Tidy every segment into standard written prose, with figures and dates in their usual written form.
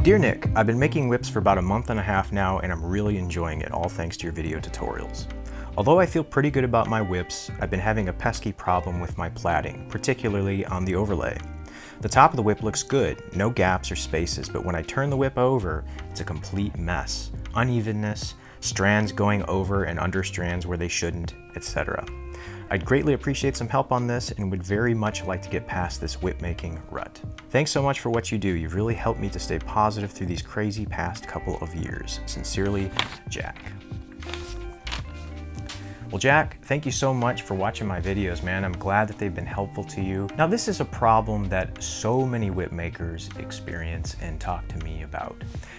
Dear Nick, I've been making whips for about a month and a half now and I'm really enjoying it, all thanks to your video tutorials. Although I feel pretty good about my whips, I've been having a pesky problem with my plaiting, particularly on the overlay. The top of the whip looks good, no gaps or spaces, but when I turn the whip over, it's a complete mess. Unevenness, strands going over and under strands where they shouldn't, etc. I'd greatly appreciate some help on this and would very much like to get past this whip making rut. Thanks so much for what you do. You've really helped me to stay positive through these crazy past couple of years. Sincerely, Jack. Well, Jack, thank you so much for watching my videos, man. I'm glad that they've been helpful to you. Now, this is a problem that so many whip makers experience and talk to me about.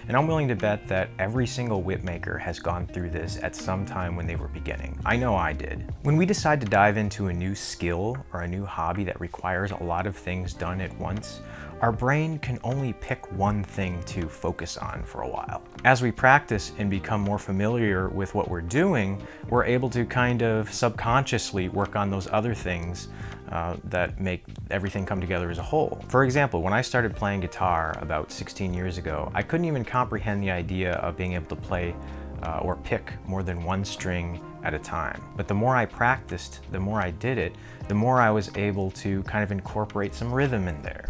And I'm willing to bet that every single whip maker has gone through this at some time when they were beginning. I know I did. When we decide to dive into a new skill or a new hobby that requires a lot of things done at once, our brain can only pick one thing to focus on for a while. As we practice and become more familiar with what we're doing, we're able to kind of subconsciously work on those other things that make everything come together as a whole. For example, when I started playing guitar about 16 years ago, I couldn't even comprehend the idea of being able to play or pick more than one string at a time. But the more I practiced, the more I did it, the more I was able to kind of incorporate some rhythm in there.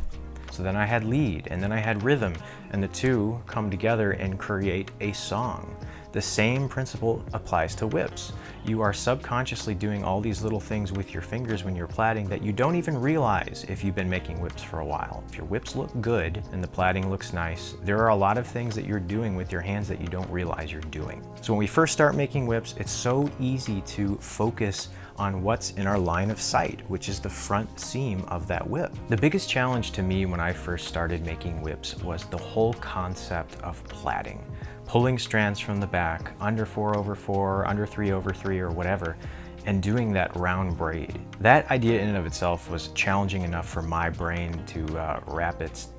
So then I had lead, and then I had rhythm, and the two come together and create a song. The same principle applies to whips. You are subconsciously doing all these little things with your fingers when you're plaiting that you don't even realize if you've been making whips for a while. If your whips look good and the plaiting looks nice, there are a lot of things that you're doing with your hands that you don't realize you're doing. So when we first start making whips, it's so easy to focus on what's in our line of sight, which is the front seam of that whip. The biggest challenge to me when I first started making whips was the whole concept of plaiting. Pulling strands from the back, under 4/4, under 3/3 or whatever, and doing that round braid. That idea in and of itself was challenging enough for my brain to wrap its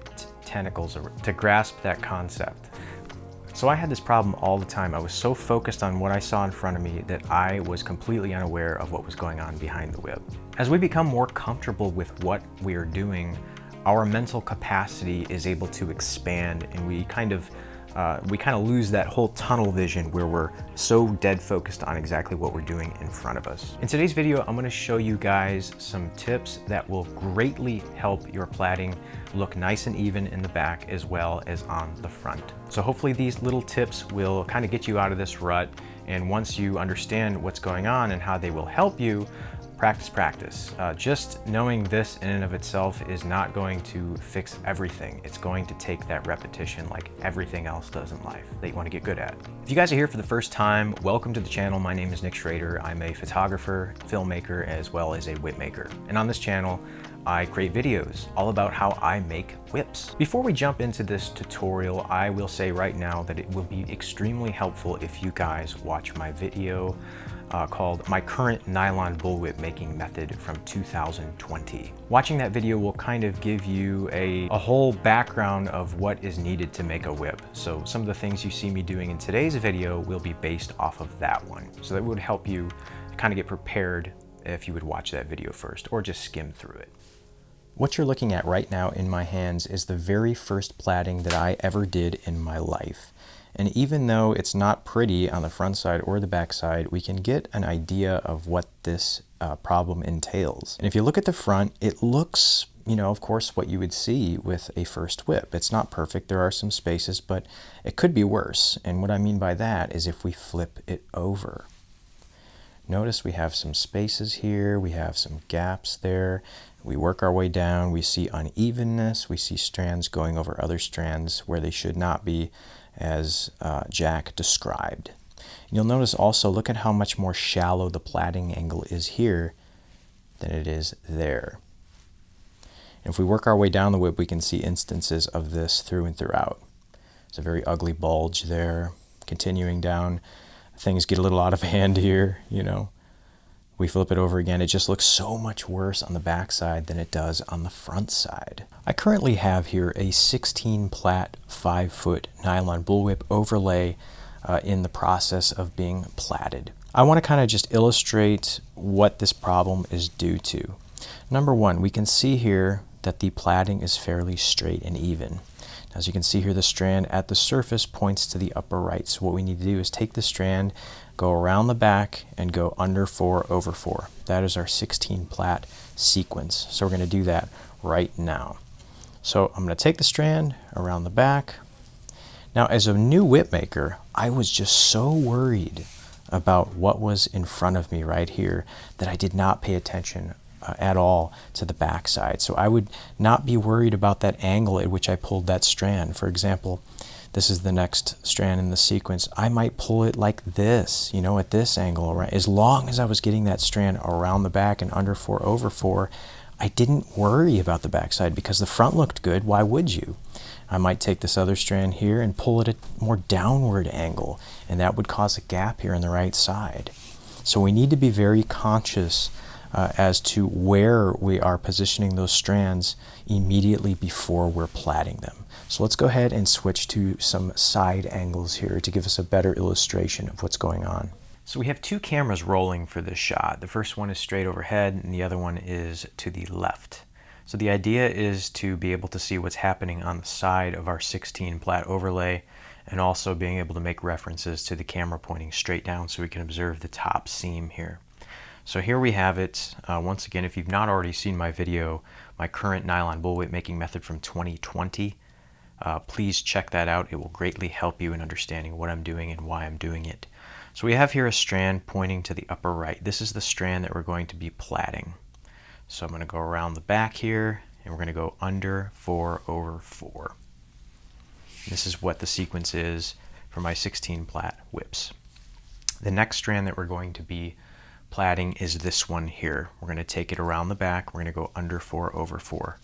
tentacles to grasp that concept. So I had this problem all the time. I was so focused on what I saw in front of me that I was completely unaware of what was going on behind the whip. As we become more comfortable with what we are doing, our mental capacity is able to expand, and we kind of lose that whole tunnel vision where we're so dead focused on exactly what we're doing in front of us. In today's video, I'm going to show you guys some tips that will greatly help your plaiting look nice and even in the back as well as on the front. So hopefully these little tips will kind of get you out of this rut, and once you understand what's going on and how they will help you, practice. Just knowing this in and of itself is not going to fix everything. It's going to take that repetition like everything else does in life that you want to get good at. If you guys are here for the first time, welcome to the channel. My name is Nick Schrader. I'm a photographer, filmmaker, as well as a whip maker. And on this channel, I create videos all about how I make whips. Before we jump into this tutorial, I will say right now that it will be extremely helpful if you guys watch my video called My Current Nylon Bullwhip Making Method from 2020. Watching that video will kind of give you a whole background of what is needed to make a whip. So some of the things you see me doing in today's video will be based off of that one. So that would help you kind of get prepared if you would watch that video first or just skim through it. What you're looking at right now in my hands is the very first plaiting that I ever did in my life. And even though it's not pretty on the front side or the back side, we can get an idea of what this problem entails. And if you look at the front, it looks, you know, of course, what you would see with a first whip. It's not perfect. There are some spaces, but it could be worse. And what I mean by that is if we flip it over. Notice we have some spaces here. We have some gaps there. We work our way down. We see unevenness. We see strands going over other strands where they should not be, as Jack described. You'll notice also, look at how much more shallow the plaiting angle is here than it is there. And if we work our way down the whip, we can see instances of this through and throughout. It's a very ugly bulge there. Continuing down, things get a little out of hand here, you know. We flip it over again, it just looks so much worse on the back side than it does on the front side. I currently have here a 16 plat 5-foot nylon bullwhip overlay in the process of being plaited. I want to kind of just illustrate what this problem is due to. Number one, we can see here that the plaiting is fairly straight and even. As you can see here, the strand at the surface points to the upper right. So what we need to do is take the strand, go around the back, and go under 4/4. That is our 16 plat sequence. So we're going to do that right now. So I'm going to take the strand around the back. Now, as a new whip maker, I was just so worried about what was in front of me right here that I did not pay attention at all to the back side. So I would not be worried about that angle at which I pulled that strand. For example, this is the next strand in the sequence. I might pull it like this, you know, at this angle. Right? As long as I was getting that strand around the back and under 4/4, I didn't worry about the back side because the front looked good. Why would you? I might take this other strand here and pull it at a more downward angle, and that would cause a gap here on the right side. So we need to be very conscious as to where we are positioning those strands immediately before we're plaiting them. So let's go ahead and switch to some side angles here to give us a better illustration of what's going on. So we have two cameras rolling for this shot. The first one is straight overhead and the other one is to the left. So the idea is to be able to see what's happening on the side of our 16 plat overlay, and also being able to make references to the camera pointing straight down so we can observe the top seam here. So here we have it. Once again, if you've not already seen my video, my current nylon bullwhip making method from 2020, please check that out. It will greatly help you in understanding what I'm doing and why I'm doing it. So we have here a strand pointing to the upper right. This is the strand that we're going to be plaiting. So I'm going to go around the back here, and we're going to go under 4/4. This is what the sequence is for my 16 plat whips. The next strand that we're going to be plaiting is this one here. We're going to take it around the back. We're going to go under 4/4.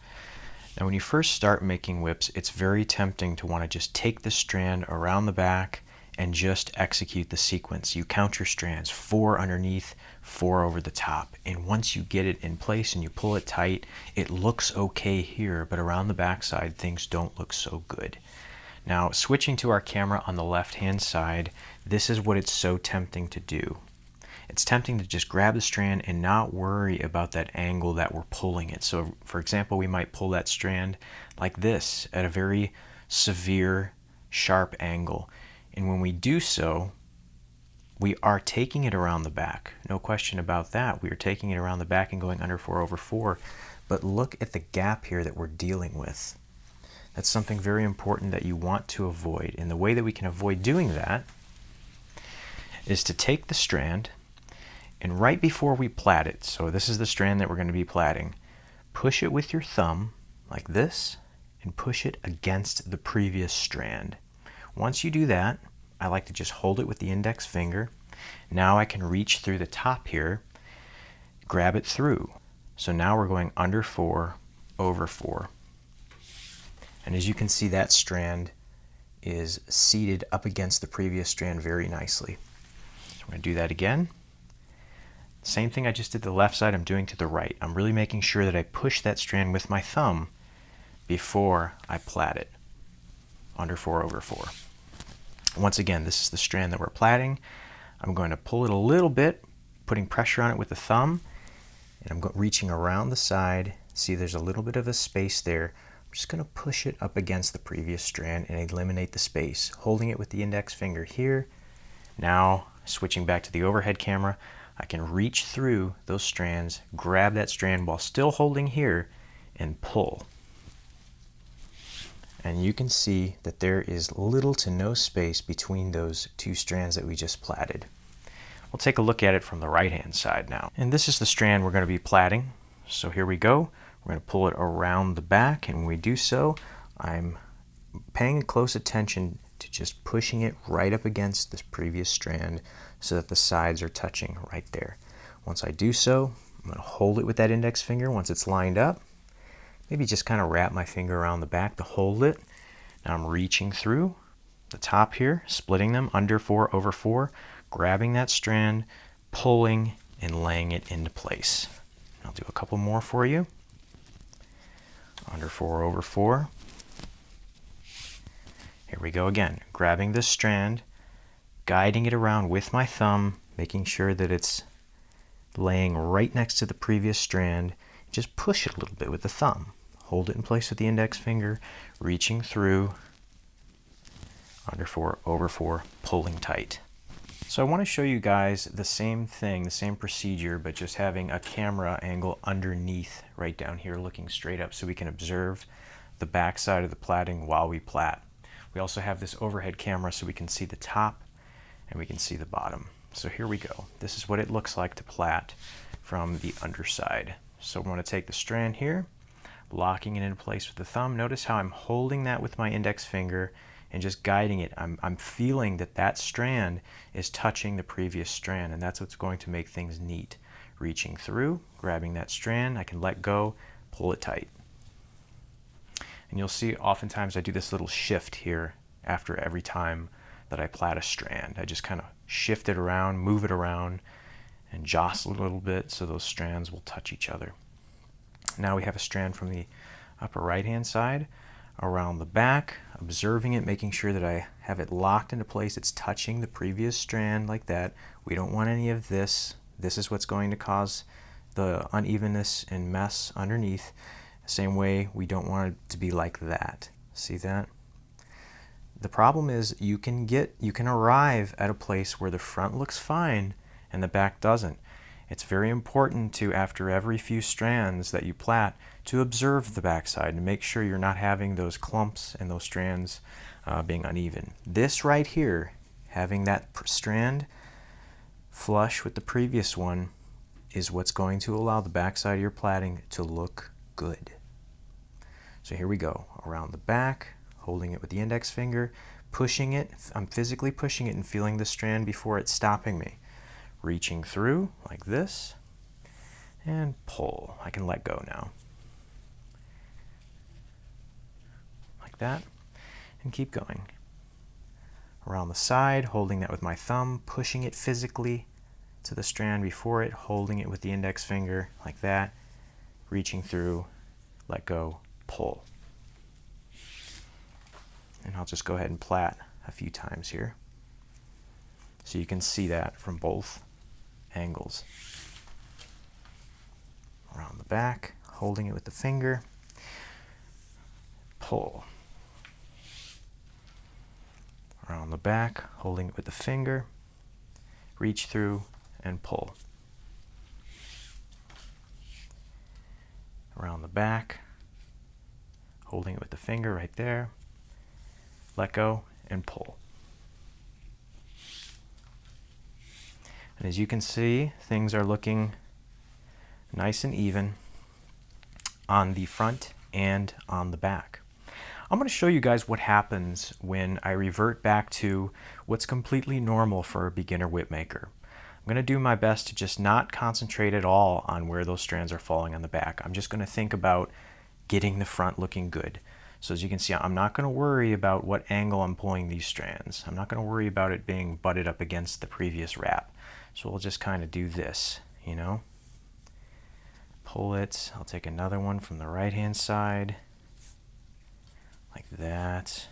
Now when you first start making whips, it's very tempting to want to just take the strand around the back and just execute the sequence. You count your strands, 4 underneath, 4 over the top. And once you get it in place and you pull it tight, it looks okay here, but around the back side, things don't look so good. Now, switching to our camera on the left-hand side, this is what it's so tempting to do. It's tempting to just grab the strand and not worry about that angle that we're pulling it. So, for example, we might pull that strand like this at a very severe, sharp angle. And when we do so, we are taking it around the back. No question about that. We are taking it around the back and going under 4/4. But look at the gap here that we're dealing with. That's something very important that you want to avoid. And the way that we can avoid doing that is to take the strand, and right before we plait it, so this is the strand that we're going to be plaiting, push it with your thumb like this and push it against the previous strand. Once you do that, I like to just hold it with the index finger. Now I can reach through the top here, grab it through. So now we're going under 4/4. And as you can see, that strand is seated up against the previous strand very nicely. So I'm going to do that again. Same thing I just did to the left side, I'm doing to the right. I'm really making sure that I push that strand with my thumb before I plait it under 4/4. Once again, this is the strand that we're plaiting. I'm going to pull it a little bit, putting pressure on it with the thumb, and I'm reaching around the side. See, there's a little bit of a space there. I'm just going to push it up against the previous strand and eliminate the space, holding it with the index finger here. Now, switching back to the overhead camera, I can reach through those strands, grab that strand while still holding here, and pull. And you can see that there is little to no space between those two strands that we just plaited. We'll take a look at it from the right-hand side now. And this is the strand we're going to be plaiting. So here we go. We're going to pull it around the back, and when we do so, I'm paying close attention to just pushing it right up against this previous strand so that the sides are touching right there. Once I do so, I'm going to hold it with that index finger once it's lined up. Maybe just kind of wrap my finger around the back to hold it. Now I'm reaching through the top here, splitting them under 4/4, grabbing that strand, pulling, and laying it into place. I'll do a couple more for you. Under 4/4. Here we go again, grabbing this strand, guiding it around with my thumb, making sure that it's laying right next to the previous strand. Just push it a little bit with the thumb, hold it in place with the index finger, reaching through, under 4, over 4, pulling tight. So I want to show you guys the same thing, the same procedure, but just having a camera angle underneath right down here looking straight up so we can observe the back side of the plaiting while we plait. We also have this overhead camera so we can see the top and we can see the bottom. So here we go. This is what it looks like to plait from the underside. So I'm going to take the strand here, locking it in place with the thumb. Notice how I'm holding that with my index finger and just guiding it. I'm feeling that that strand is touching the previous strand, and that's what's going to make things neat. Reaching through, grabbing that strand, I can let go, pull it tight. And you'll see oftentimes I do this little shift here after every time that I plait a strand. I just kind of shift it around, move it around, and jostle a little bit so those strands will touch each other. Now we have a strand from the upper right hand side around the back, observing it, making sure that I have it locked into place. It's touching the previous strand like that. We don't want any of this. This is what's going to cause the unevenness and mess underneath. The same way we don't want it to be like that. See that? The problem is you can arrive at a place where the front looks fine and the back doesn't. It's very important to, after every few strands that you plait, to observe the backside and make sure you're not having those clumps and those strands being uneven. This right here, having that strand flush with the previous one, is what's going to allow the backside of your plaiting to look good. So here we go, around the back, holding it with the index finger, pushing it. I'm physically pushing it and feeling the strand before it's stopping me. Reaching through like this and pull. I can let go now. Like that, and keep going. Around the side, holding that with my thumb, pushing it physically to the strand before it, holding it with the index finger like that, reaching through, let go, pull. And I'll just go ahead and plait a few times here so you can see that from both angles. Around the back, holding it with the finger, pull. Around the back, holding it with the finger, reach through and pull. Around the back, holding it with the finger right there, let go and pull. And as you can see, things are looking nice and even on the front and on the back. I'm going to show you guys what happens when I revert back to what's completely normal for a beginner whip maker. I'm going to do my best to just not concentrate at all on where those strands are falling on the back. I'm just going to think about getting the front looking good. So as you can see, I'm not going to worry about what angle I'm pulling these strands. I'm not going to worry about it being butted up against the previous wrap. So we'll just kind of do this, you know. Pull it. I'll take another one from the right hand side, like that.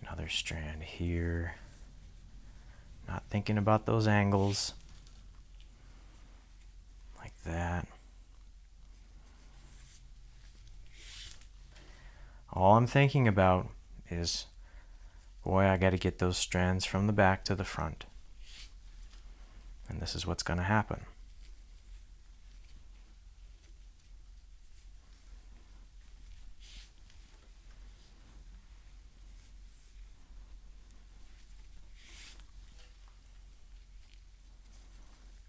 Another strand here. Not thinking about those angles, like that. All I'm thinking about is, boy, I got to get those strands from the back to the front. And this is what's going to happen.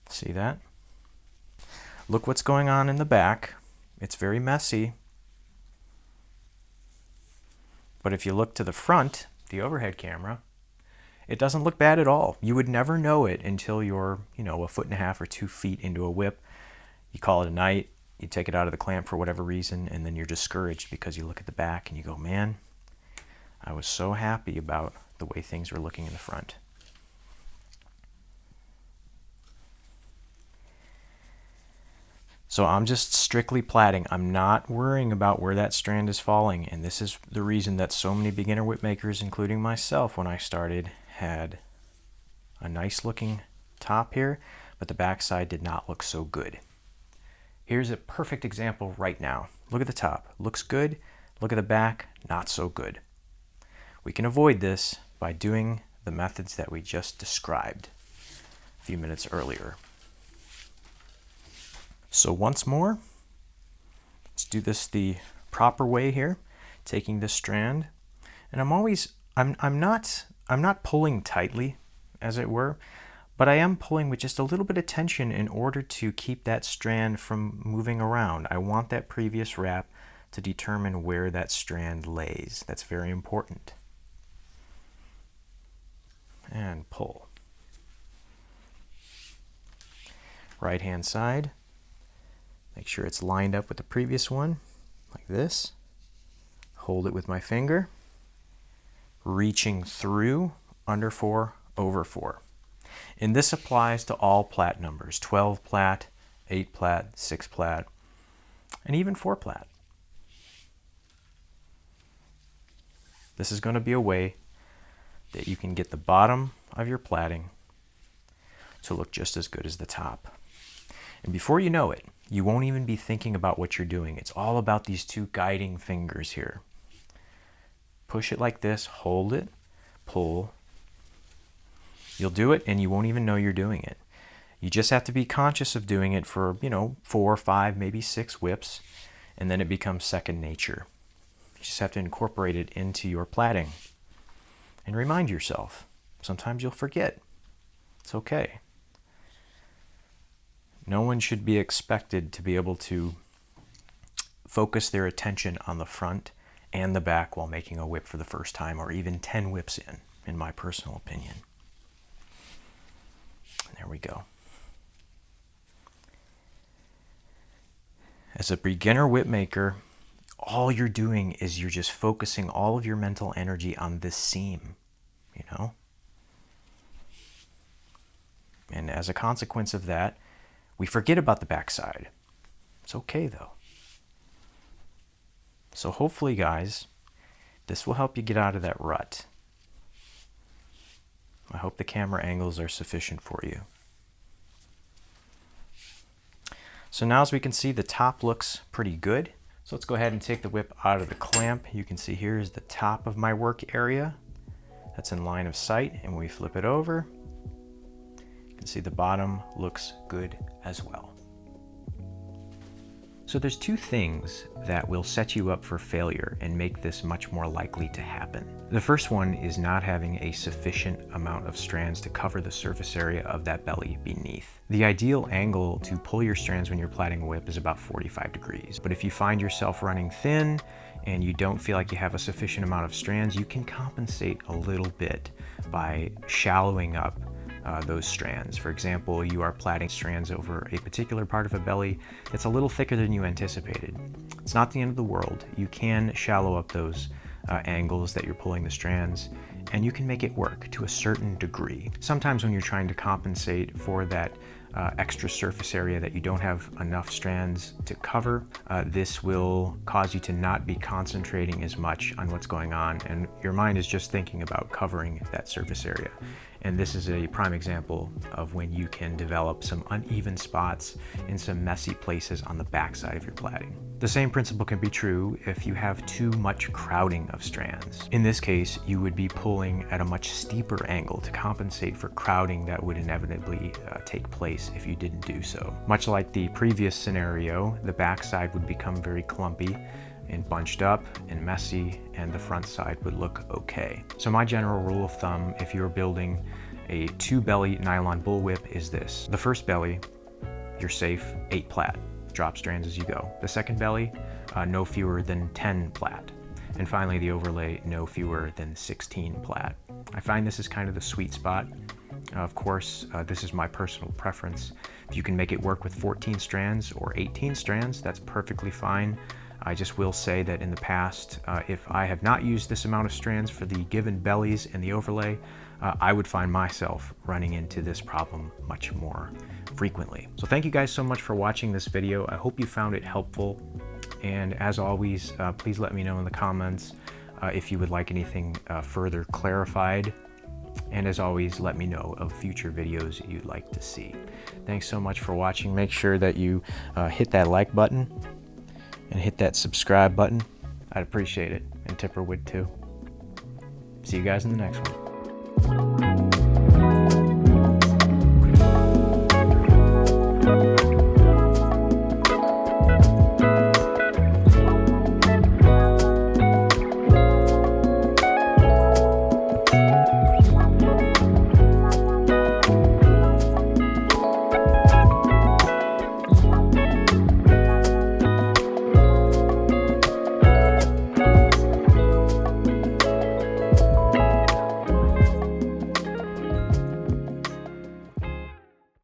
See that? Look what's going on in the back. It's very messy. But if you look to the front, the overhead camera, it doesn't look bad at all. You would never know it until you're, a 1.5 or 2 feet into a whip. You call it a night, you take it out of the clamp for whatever reason, and then you're discouraged because you look at the back and you go, man, I was so happy about the way things were looking in the front. So I'm just strictly plaiting. I'm not worrying about where that strand is falling, and this is the reason that so many beginner whip makers, including myself when I started, had a nice looking top here, but the backside did not look so good. Here's a perfect example right now. Look at the top, looks good. Look at the back, not so good. We can avoid this by doing the methods that we just described a few minutes earlier. So once more, let's do this the proper way here, taking this strand, and I'm not pulling tightly, as it were, but I am pulling with just a little bit of tension in order to keep that strand from moving around. I want that previous wrap to determine where that strand lays. That's very important. And pull. Right hand side, make sure it's lined up with the previous one, like this. Hold it with my finger, reaching through under 4, over 4. And this applies to all plat numbers, 12 plat, 8 plat, 6 plat, and even 4 plat. This is going to be a way that you can get the bottom of your plaiting to look just as good as the top. And before you know it, you won't even be thinking about what you're doing. It's all about these two guiding fingers here. Push it like this, hold it, pull. You'll do it and you won't even know you're doing it. You just have to be conscious of doing it for, 4, 5, maybe 6 whips, and then it becomes second nature. You just have to incorporate it into your plaiting and remind yourself. Sometimes you'll forget. It's okay. No one should be expected to be able to focus their attention on the front and the back while making a whip for the first time, or even 10 whips in my personal opinion. There we go. As a beginner whip maker, all you're doing is you're just focusing all of your mental energy on this seam, And as a consequence of that, we forget about the backside. It's okay though. So hopefully, guys, this will help you get out of that rut. I hope the camera angles are sufficient for you. So now, as we can see, the top looks pretty good. So let's go ahead and take the whip out of the clamp. You can see here is the top of my work area. That's in line of sight. And when we flip it over, you can see the bottom looks good as well. So there's two things that will set you up for failure and make this much more likely to happen. The first one is not having a sufficient amount of strands to cover the surface area of that belly beneath. The ideal angle to pull your strands when you're plaiting a whip is about 45 degrees. But if you find yourself running thin and you don't feel like you have a sufficient amount of strands, you can compensate a little bit by shallowing up those strands. For example, you are plaiting strands over a particular part of a belly that's a little thicker than you anticipated. It's not the end of the world. You can shallow up those angles that you're pulling the strands, and you can make it work to a certain degree. Sometimes when you're trying to compensate for that extra surface area that you don't have enough strands to cover, this will cause you to not be concentrating as much on what's going on, and your mind is just thinking about covering that surface area. And this is a prime example of when you can develop some uneven spots in some messy places on the backside of your plaiting. The same principle can be true if you have too much crowding of strands. In this case, you would be pulling at a much steeper angle to compensate for crowding that would inevitably take place if you didn't do so. Much like the previous scenario, the backside would become very clumpy and bunched up and messy, and the front side would look okay. So my general rule of thumb, if you're building a 2-belly nylon bullwhip, is this. The first belly, you're safe, 8 plat. Drop strands as you go. The second belly, no fewer than 10 plat. And finally, the overlay, no fewer than 16 plat. I find this is kind of the sweet spot. Of course, this is my personal preference. If you can make it work with 14 strands or 18 strands, that's perfectly fine. I just will say that in the past, if I have not used this amount of strands for the given bellies and the overlay, I would find myself running into this problem much more frequently. So thank you guys so much for watching this video. I hope you found it helpful. And as always, please let me know in the comments if you would like anything further clarified. And as always, let me know of future videos you'd like to see. Thanks so much for watching. Make sure that you hit that like button and hit that subscribe button. I'd appreciate it, and Tipper would too. See you guys in the next one.